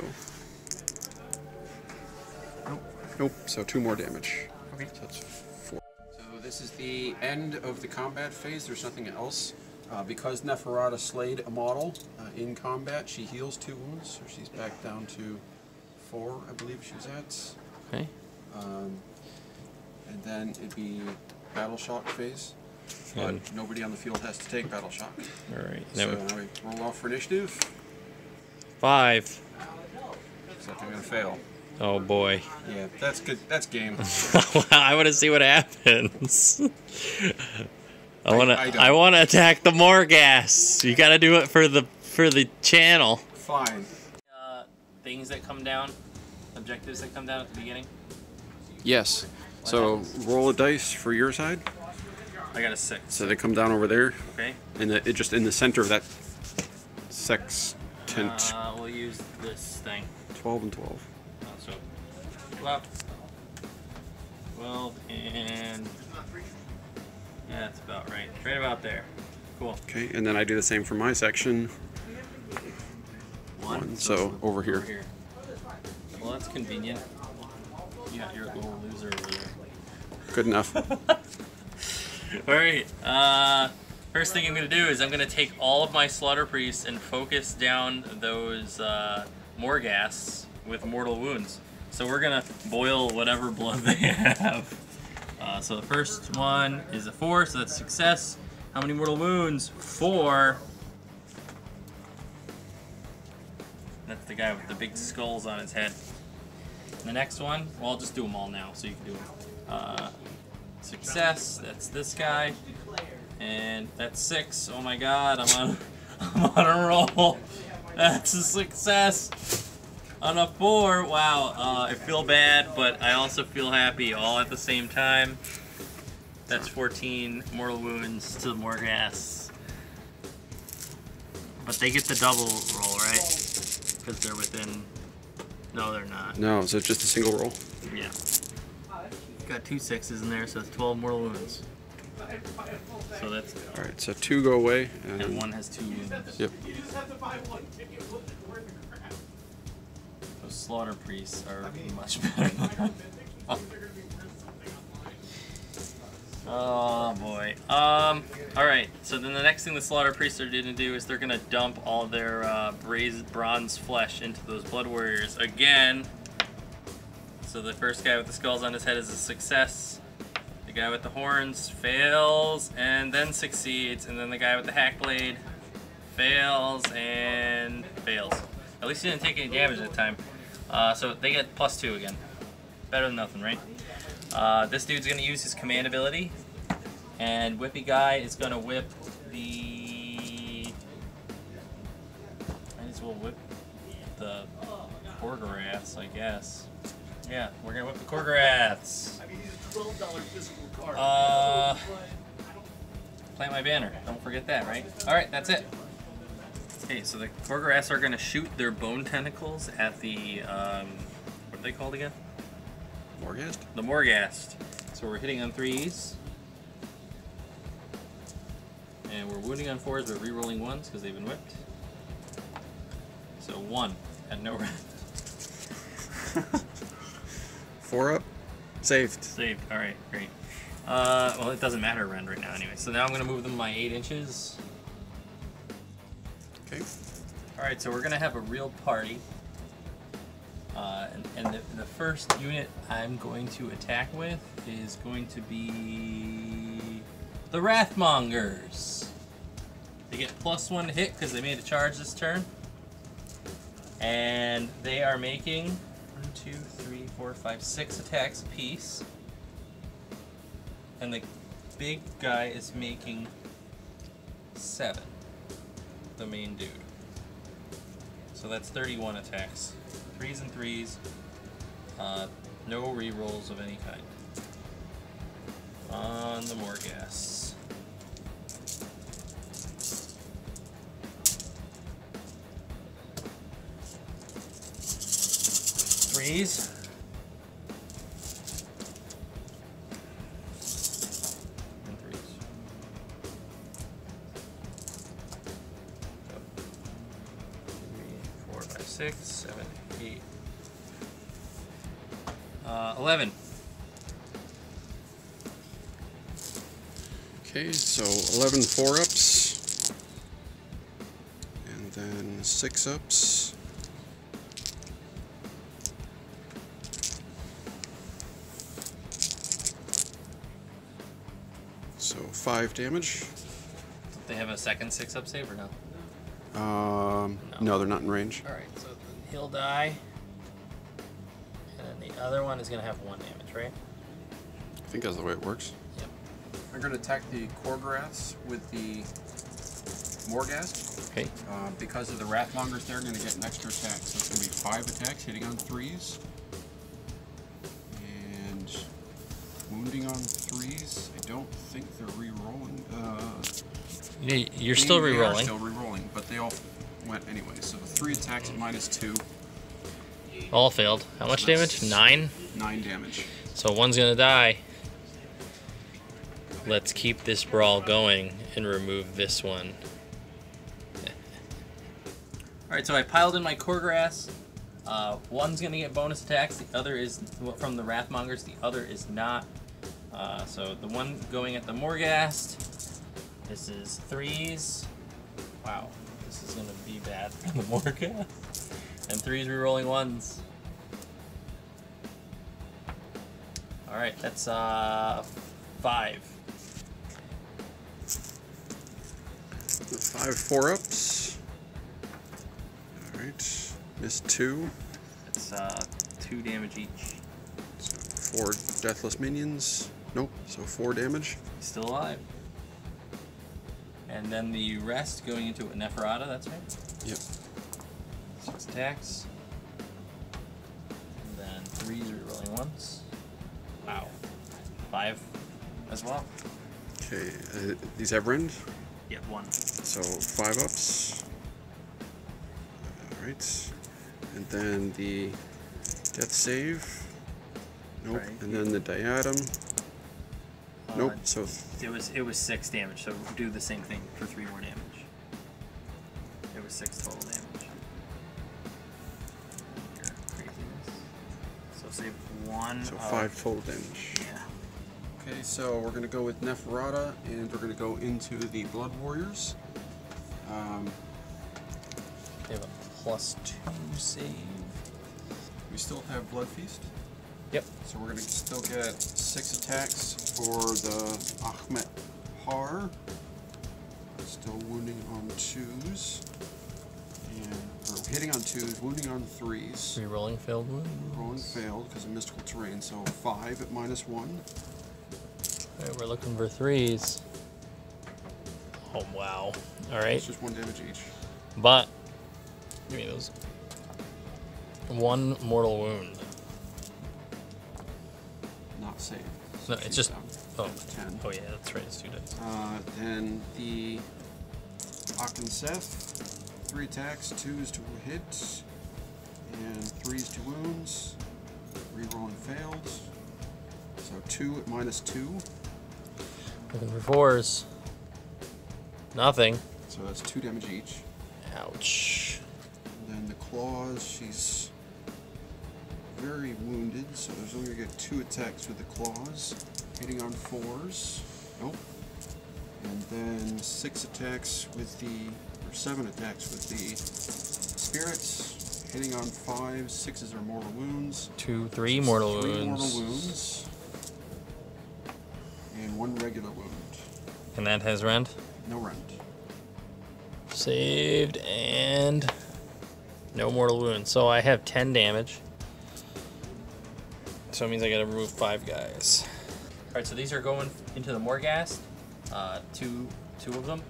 Nope. Nope. So 2 more damage. Okay. So that's 4. So this is the end of the combat phase. There's nothing else. Because Neferata slayed a model in combat, she heals 2 wounds. So she's back down to 4, I believe she's at. Okay. And then it'd be battle shock phase. But nobody on the field has to take battle shock. Alright. So now we roll off for initiative. 5. Looks like I'm gonna fail. Oh boy. Yeah, that's good. That's game. I want to see what happens. I don't. want to attack the Morghast. You got to do it for the channel. Fine. Things that come down, objectives that come down at the beginning. Yes. So roll a dice for your side. I got a 6. So they come down over there. Okay. And it just in the center of that sextant. We'll use this thing. 12 and 12. So 12 and yeah, that's about right. Right about there. Cool. Okay, and then I do the same for my section. 1. So over here. Well, that's convenient. You got your little loser over there. Good enough. Alright, first thing I'm going to do is I'm going to take all of my Slaughter Priests and focus down those Morghasts with mortal wounds. So we're going to boil whatever blood they have. So the first one is a 4, so that's success. How many mortal wounds? 4. That's the guy with the big skulls on his head. The next one, well, I'll just do them all now so you can do them. Success, that's this guy. And that's 6. Oh my god, I'm on a roll. That's a success. On a 4, wow, I feel bad, but I also feel happy all at the same time. That's 14 mortal wounds to the Morghasts. But they get the double roll, right? Because they're within... No, they're not. No, so it's just a single roll. Yeah. Got 2 6s in there, so it's 12 mortal wounds. So that's... Alright, so 2 go away. And 1 has 2 wounds. Yep. Those Slaughter Priests are much better. Oh boy. Alright, so then the next thing the Slaughter Priests are going to do is they're going to dump all their braised bronze flesh into those Blood Warriors again. So the first guy with the skulls on his head is a success. The guy with the horns fails and then succeeds. And then the guy with the hack blade fails and fails. At least he didn't take any damage at the time. So they get +2 again. Better than nothing, right? This dude's going to use his command ability. And Whippy Guy is going to whip the... Might as well whip the Korgoraths, I guess. Yeah, we're going to whip the Korgoraths. Plant my banner. Don't forget that, right? Alright, that's it. Okay, so the Korgoraths are going to shoot their bone tentacles at the... what are they called again? Morghast? The Morghast. So we're hitting on 3s. And we're wounding on 4s, but re-rolling 1s because they've been whipped. So 1 at no rest. 4 up. Saved. Saved. Alright, great. Well, it doesn't matter rend right now anyway. So now I'm going to move them by 8 inches. Okay. Alright, so we're going to have a real party. And the first unit I'm going to attack with is going to be the Wrathmongers. They get +1 to hit because they made a charge this turn. And they are making 1, 2, 3, 4, 5, 6 attacks apiece. And the big guy is making 7. The main dude. So that's 31 attacks. 3s and 3s. No rerolls of any kind. on the Morghast. Threes. And threes. So, 3, 4, 5, 6, 7, 8. 11. Okay, so 11 4-ups, and then 6-ups. So 5 damage. They have a second 6-up save or no? No, they're not in range. Alright, so he'll die. And then the other one is going to have 1 damage, right? I think that's the way it works. Yep. I'm going to attack the Korgoraths with the Morghast. Okay. Because of the Wrathmongers, they're going to get an extra attack. So it's going to be 5 attacks hitting on 3s. And wounding on 3s. I don't think they're re-rolling. You're still re-rolling. They are still re-rolling, but they all went anyway. So 3 attacks at -2. All failed. How much damage? 9? 9 damage. So one's going to die. Let's keep this brawl going and remove this one. Alright, so I piled in my Korgoraths. One's going to get bonus attacks. The other is from the Wrathmongers. The other is not. So the one going at the Morghast. This is 3s. Wow, this is going to be bad for the Morghast. And 3s rerolling 1s. Alright, that's 5. 5 4-ups. Alright. Missed 2. That's 2 damage each. So 4 deathless minions. Nope, so 4 damage. He's still alive. And then the rest going into a Neferata, that's right? Yep. 6 attacks. And then 3s rerolling 1s. Wow. 5 as well. Okay, these have rend. Yep, 1. So 5 ups. Alright. And then the death save. Nope. Right. And then the diadem. Nope. So It was 6 damage, so do the same thing for 3 more damage. It was 6 total damage. Your craziness. So save 1. so 5 total damage. Yeah. Okay, so we're gonna go with Neferata, and we're gonna go into the Blood Warriors. They have a +2 save. We still have Blood Feast. Yep. So we're gonna still get 6 attacks for the Ahmet Har. Still wounding on 2s. Or hitting on 2s, wounding on 3s. Rerolling failed wounds. Rolling failed because of mystical terrain, so 5 at -1. Alright, we're looking for 3s. Oh wow. Alright. It's just 1 damage each. But give me those. 1 mortal wound. Not saved. No, it's just oh, 10. oh yeah, that's right, it's 2 dice. Then the Akenseth, 3 attacks, 2s to hit, and 3s to wounds. Rerolling failed. So 2 at -2. Looking for 4s. Nothing. So that's 2 damage each. Ouch. And then the claws, she's very wounded, so there's only gonna get 2 attacks with the claws. Hitting on 4s. Nope. And then 6 attacks with the, or 7 attacks with the spirits. Hitting on 5s, 6s are mortal wounds. 3 mortal 3 wounds. mortal wounds. And 1 regular wound. And that has rend. No rend. Saved and no mortal wounds. So I have 10 damage. So it means I gotta remove 5 guys. Alright, so these are going into the Morghast. Two of them.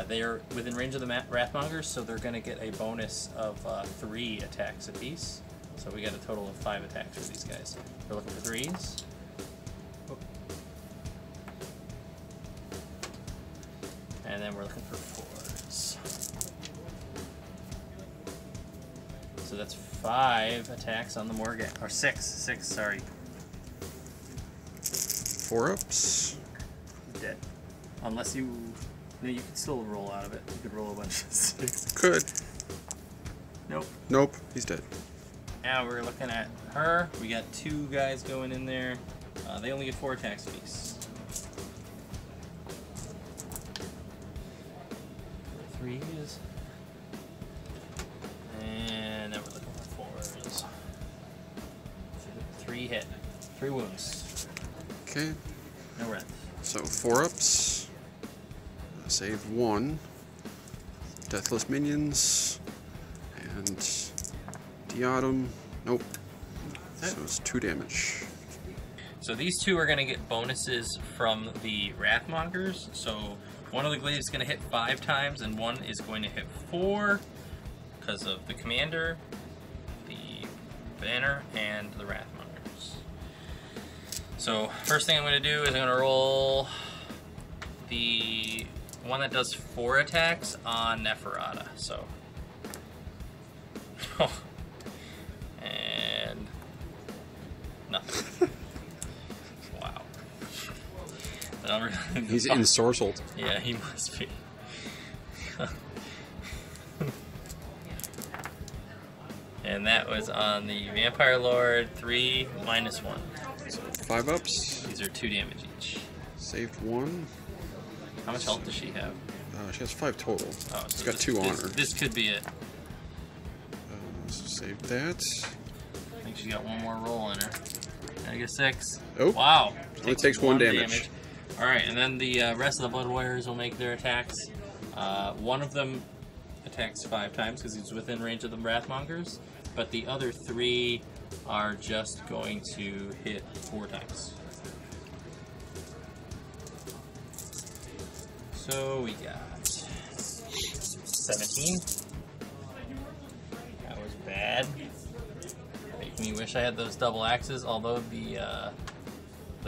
They are within range of the Wrathmongers, so they're gonna get a bonus of 3 attacks apiece. So we got a total of 5 attacks for these guys. We're looking for 3s. Oh. And then we're looking for 4s. So that's 5 attacks on the Morgan. Or 6, sorry. 4 ups. Dead. Unless you... No, you can still roll out of it. You could roll a bunch of 6. Could. Nope. Nope, he's dead. Now we're looking at her. We got 2 guys going in there. They only get 4 attacks apiece. 3s. And then we're looking for 4s. 3 hit. 3 wounds. Okay. No red. So 4 ups. Save 1. Deathless minions. And Diadem. Nope. So it's 2 damage. So these 2 are going to get bonuses from the Wrathmongers. So one of the glaives is going to hit 5 times, and one is going to hit 4 because of the commander, the banner, and the Wrathmongers. So first thing I'm going to do is I'm going to roll the one that does 4 attacks on Neferata. So, and nothing. Wow. He's ensorcelled. Yeah, he must be. And that was on the Vampire Lord, 3 minus 1. So 5 ups. These are 2 damage each. Saved 1. How much health does she have? She has 5 total. Oh, She's so got 2 on her. This could be it. So save that. I think she's got 1 more roll in her. I guess 6. Oh. Wow. Only takes 1 damage. Alright, and then the rest of the Blood Warriors will make their attacks. One of them attacks 5 times because he's within range of the Wrathmongers, but the other 3 are just going to hit 4 times. So we got 17. That was bad. Make me wish I had those double axes, although the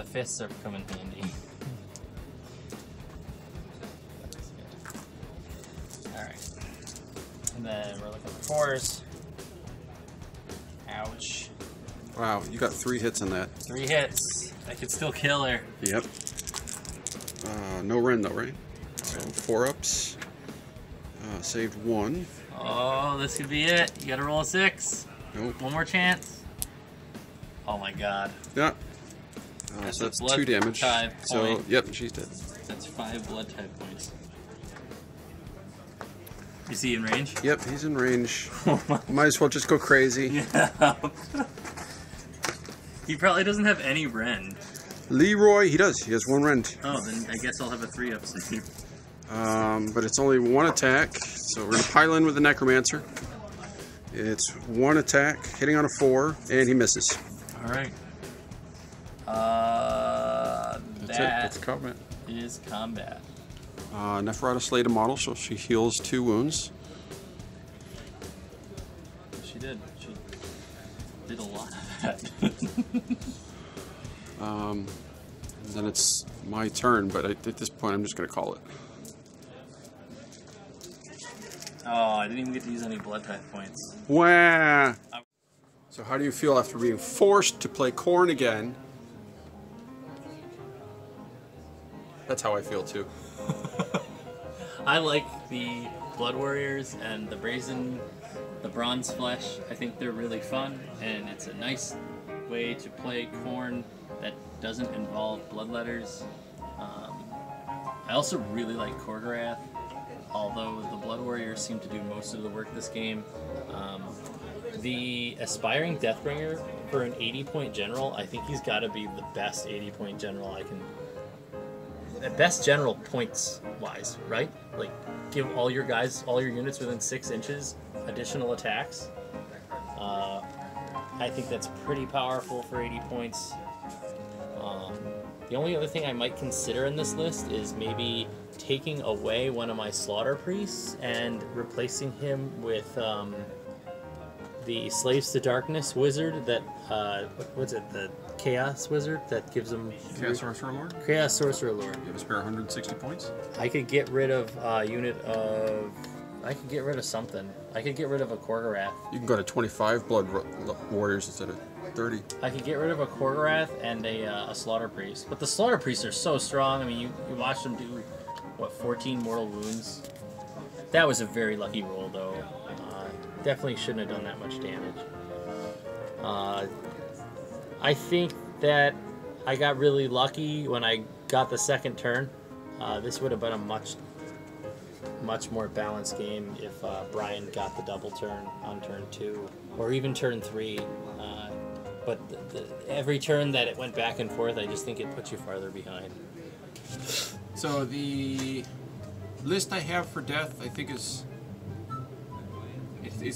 fists are coming handy. Alright. And then we're looking for 4s. Ouch. Wow, you got 3 hits on that. 3 hits. I could still kill her. Yep. No Ren though, right? So 4 ups. Saved 1. Oh, this could be it. You gotta roll a 6. Nope. 1 more chance. Oh my god. Yeah. That's So that's blood 2 damage. type So, point. yep, she's dead. That's 5 blood type points. You see in range? Yep, he's in range. Might as well just go crazy. Yeah. He probably doesn't have any rend. Leroy, he does. He has 1 rend. Oh, then I guess I'll have a 3-up save. But it's only 1 attack, so we're going to pile in with the Necromancer. It's 1 attack, hitting on a 4, and he misses. Alright. That's it. That's combat. Is combat. Neferata slayed a model, so she heals 2 wounds. She did. She did a lot of that. And then it's my turn, but at this point I'm just going to call it. Oh, I didn't even get to use any blood type points. Wah! So how do you feel after being forced to play Khorne again? That's how I feel too. I like the Blood Warriors and the Bronze Flesh. I think they're really fun, and it's a nice way to play Khorne that doesn't involve bloodletters. I also really like Korgorath, although the Blood Warriors seem to do most of the work this game. The Aspiring Deathbringer for an 80-point general, I think he's got to be the best 80-point general I can... Best general points-wise, right? Like, give all your guys, all your units within 6 inches additional attacks. I think that's pretty powerful for 80 points. The only other thing I might consider in this list is maybe taking away one of my Slaughter Priests and replacing him with the Slaves to Darkness wizard that, what's it, the Chaos wizard that gives them... Chaos Sorcerer Lord? Chaos Sorcerer Lord. You have a spare 160 points? I could get rid of a unit of... I could get rid of something. I could get rid of a Korgorath. You can go to 25 Blood Warriors instead of 30. I could get rid of a Korgorath and a Slaughter Priest. But the Slaughter Priests are so strong. I mean, you watch them do, what, 14 mortal wounds? That was a very lucky roll, though. Definitely shouldn't have done that much damage. I think that I got really lucky when I got the second turn. This would have been a much more balanced game if Brian got the double turn on turn 2 or even turn 3. But every turn that it went back and forth, I just think it puts you farther behind. So the list I have for Death, I think it's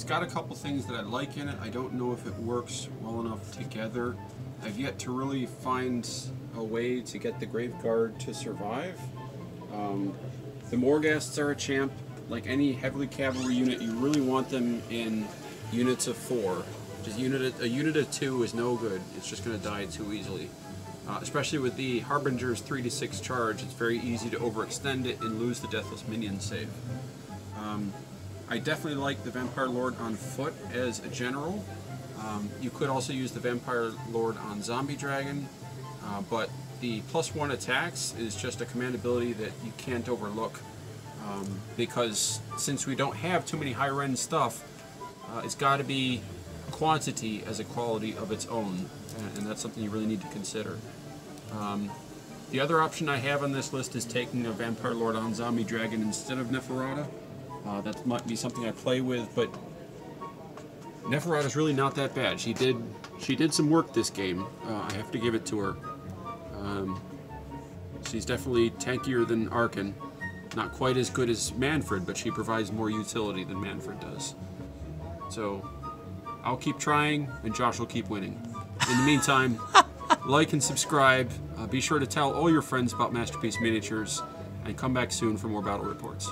got a couple things that I like in it. I don't know if it works well enough together. I've yet to really find a way to get the Graveguard to survive. The Morghasts are a champ. Like any heavily cavalry unit, you really want them in units of 4. Just a unit of 2 is no good. It's just going to die too easily. Especially with the Harbinger's 3 to 6 charge, it's very easy to overextend it and lose the Deathless Minion save. I definitely like the Vampire Lord on foot as a general. You could also use the Vampire Lord on Zombie Dragon, but the +1 attacks is just a command ability that you can't overlook, because since we don't have too many higher-end stuff, it's got to be quantity as a quality of its own, and that's something you really need to consider. The other option I have on this list is taking a Vampire Lord on Zombie Dragon instead of Neferata. That might be something I play with, but Neferata's really not that bad. She did some work this game. I have to give it to her. She's definitely tankier than Arkan. Not quite as good as Manfred, but she provides more utility than Manfred does. So I'll keep trying, and Josh will keep winning. In the meantime, like and subscribe. Be sure to tell all your friends about Masterpiece Miniatures, and come back soon for more battle reports.